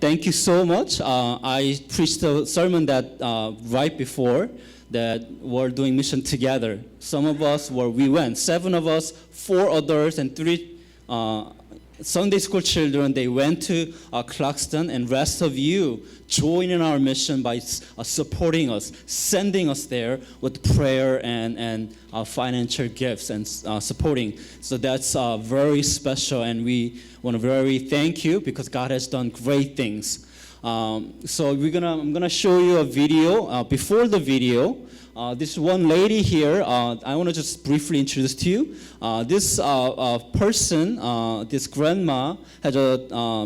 Thank you so much. I preached a sermon that right before that we're doing mission together. Some of us we went, 7 of us, 4 adults, and 3 Sunday school children. They went to Clarkston, and rest of you join in our mission by supporting us, sending us there with prayer and financial gifts and supporting. So that's very special, and we want to very thank you because God has done great things. So I'm gonna show you a video. Before the video, this one lady here, I want to just briefly introduce to you. This person, this grandma, has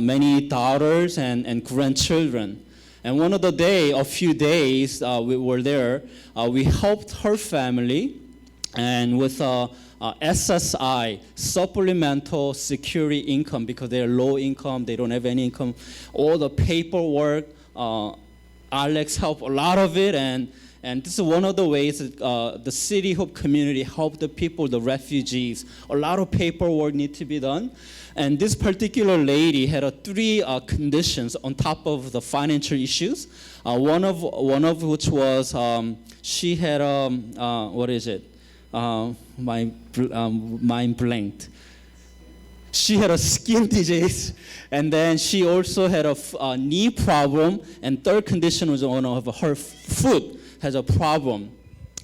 many daughters and grandchildren. And one of the a few days we were there, we helped her family, and with SSI, supplemental security income, because they're low income, they don't have any income. All the paperwork, Alex helped a lot of it, and this is one of the ways that the City Hope community helped the people, the refugees. A lot of paperwork need to be done. And this particular lady had 3 conditions on top of the financial issues. One of which was she had mind blanked. She had a skin disease, and then she also had a knee problem, and third condition was one of her foot has a problem.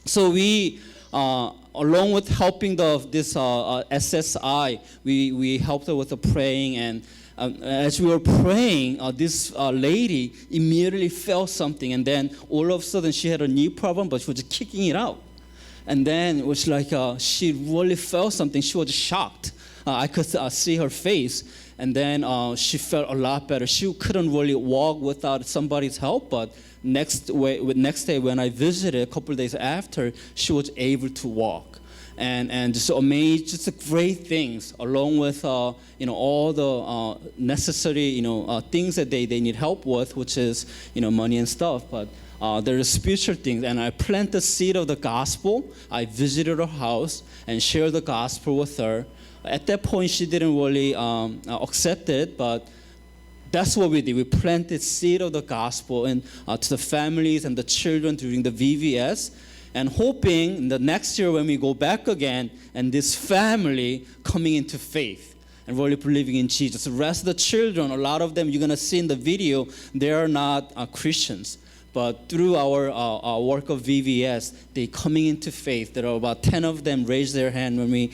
So we, along with helping this SSI, we helped her with the praying, and as we were praying, this lady immediately felt something, and then all of a sudden she had a knee problem, but she was kicking it out. And then it was like she really felt something. She was shocked. I could see her face, and then she felt a lot better. She couldn't really walk without somebody's help, but next day when I visited, a couple of days after, she was able to walk. And just amazed, just great things, along with all the necessary things that they need help with, which is money and stuff. But there are spiritual things, and I planted the seed of the gospel. I visited her house and shared the gospel with her. At that point, she didn't really accept it, but that's what we did. We planted seed of the gospel and to the families and the children during the VVS, and hoping the next year when we go back again, and this family coming into faith and really believing in Jesus. The rest of the children, a lot of them you're gonna see in the video, they are not Christians. But through our work of VVS, they coming into faith. There are about 10 of them raised their hand when we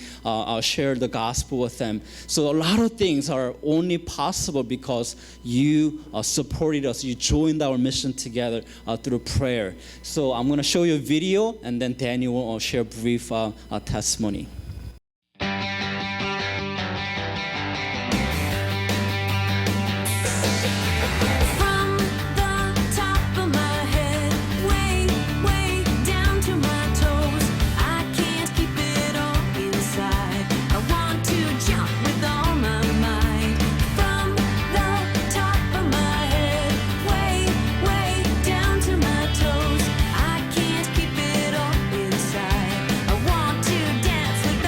share the gospel with them. So a lot of things are only possible because you supported us. You joined our mission together through prayer. So I'm going to show you a video, and then Daniel will share a brief testimony. I want to dance with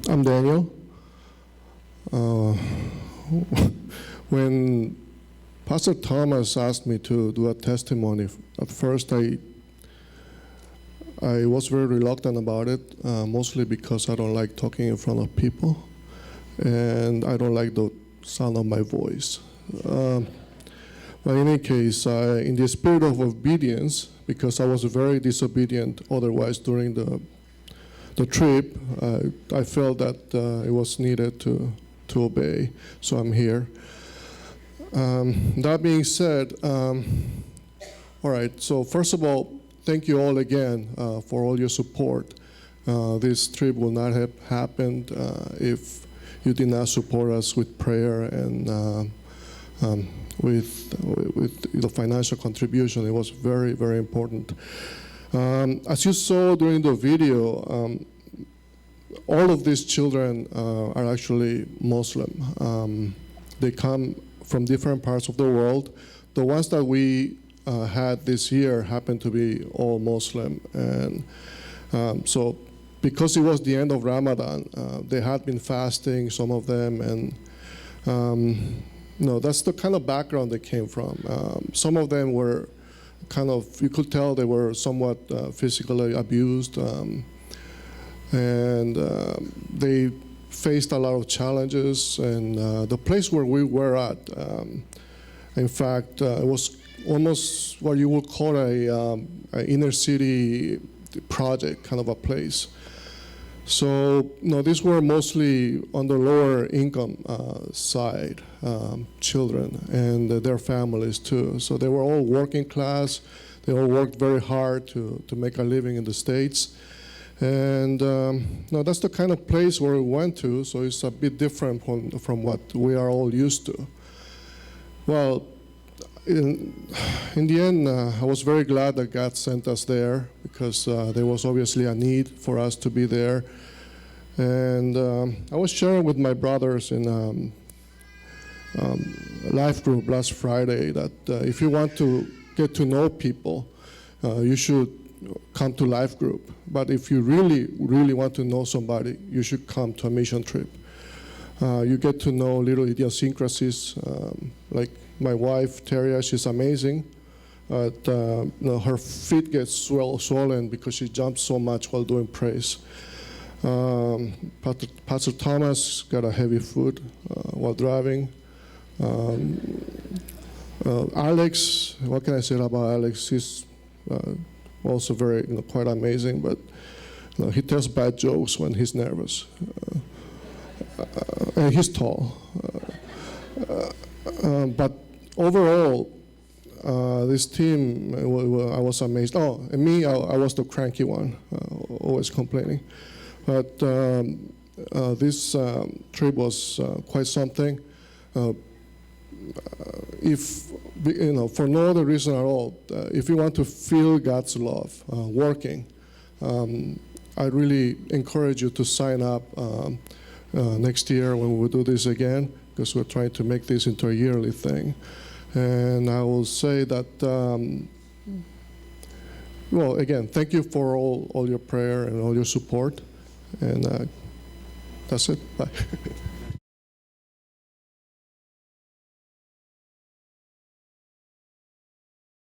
I'm Daniel. When Pastor Thomas asked me to do a testimony, at first I was very reluctant about it, mostly because I don't like talking in front of people, and I don't like the sound of my voice. But in any case, in the spirit of obedience, because I was very disobedient otherwise during the trip, I felt that it was needed to obey, so I'm here. That being said, all right, so first of all, thank you all again for all your support. This trip will not have happened if you did not support us with prayer and with the financial contribution. It was very, very important. As you saw during the video, all of these children are actually Muslim. They come from different parts of the world. The ones that we had this year happened to be all Muslim. And so because it was the end of Ramadan, they had been fasting, some of them, and that's the kind of background they came from. Some of them were kind of, you could tell they were somewhat physically abused, and they faced a lot of challenges. And the place where we were at, in fact, it was almost what you would call a inner city project kind of a place. So, these were mostly on the lower income side, children, and their families too. So they were all working class. They all worked very hard to make a living in the States. And that's the kind of place where we went to, so it's a bit different from what we are all used to. Well, in the end, I was very glad that God sent us there, because there was obviously a need for us to be there. And I was sharing with my brothers in life group last Friday that if you want to get to know people, you should come to life group. But if you really, really want to know somebody, you should come to a mission trip. You get to know little idiosyncrasies, like my wife, Teria, she's amazing. But her feet get swollen because she jumps so much while doing praise. Pastor Thomas got a heavy foot while driving. Alex, what can I say about Alex? He's also very, quite amazing, but he tells bad jokes when he's nervous. And he's tall. But overall, this team, I was amazed. Oh, and me, I was the cranky one, always complaining. But this trip was quite something. If, for no other reason at all, if you want to feel God's love working, I really encourage you to sign up next year when we do this again, because we're trying to make this into a yearly thing. And I will say that, well, again, thank you for all your prayer and all your support. And that's it. Bye.